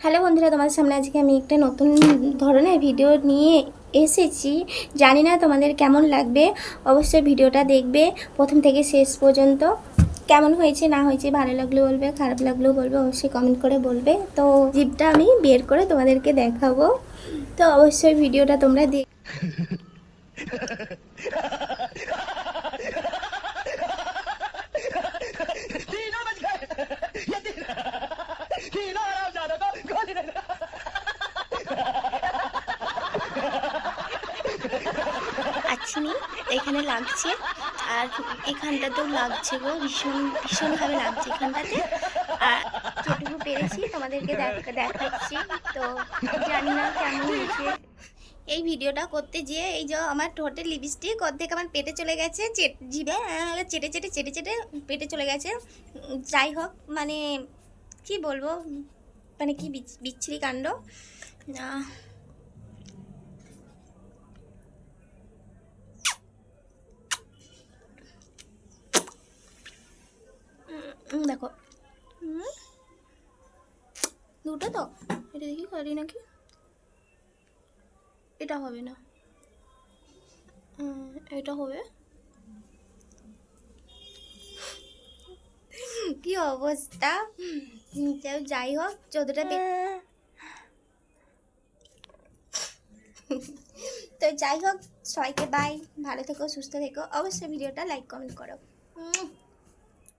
Hello বন্ধুরা, তোমাদের সামনে আজকে আমি একটা নতুন ধরনের ভিডিও নিয়ে এসেছি। জানি না তোমাদের কেমন লাগবে, অবশ্যই ভিডিওটা দেখবে প্রথম থেকে শেষ পর্যন্ত। কেমন হয়েছে না হয়েছে, ভালো লাগলেও বলবে, খারাপ লাগলেও বলবে, অবশ্যই কমেন্ট করে বলবে। তো জিপটা আমি বের করে তোমাদেরকে দেখাবো, তো অবশ্যই ভিডিওটা তোমরা দেখ। আচ্ছিনি এখানে লাগছে, আর এখানটাতেও লাগছে গো, ভীষণভাবে লাগছে এখানটাতে। আর যেটুকু পেরেছি তোমাদেরকে দেখাচ্ছি। তো জানি না কেমন হয়েছে। এই ভিডিওটা করতে যেয়ে এই যে আমার ঠোঁটে লিপস্টিক অর্ধেক আমার পেটে চলে গেছে, জিভে চেটে চেটে চেটে চেটে পেটে চলে গেছে। যাই হোক, মানে কি বলবো, মানে কি বিচ্ছিরি কাণ্ড। দেখো দুটো তো, এটা দেখি করি নাকি, এটা হবে না, এটা হবে। কি অবস্থা। যাই হোক, চোদ্দটা তো যাই হোক, সবাইকে বাই, ভালো থেকো, সুস্থ থেকো, অবশ্যই ভিডিওটা লাইক কমেন্ট করো।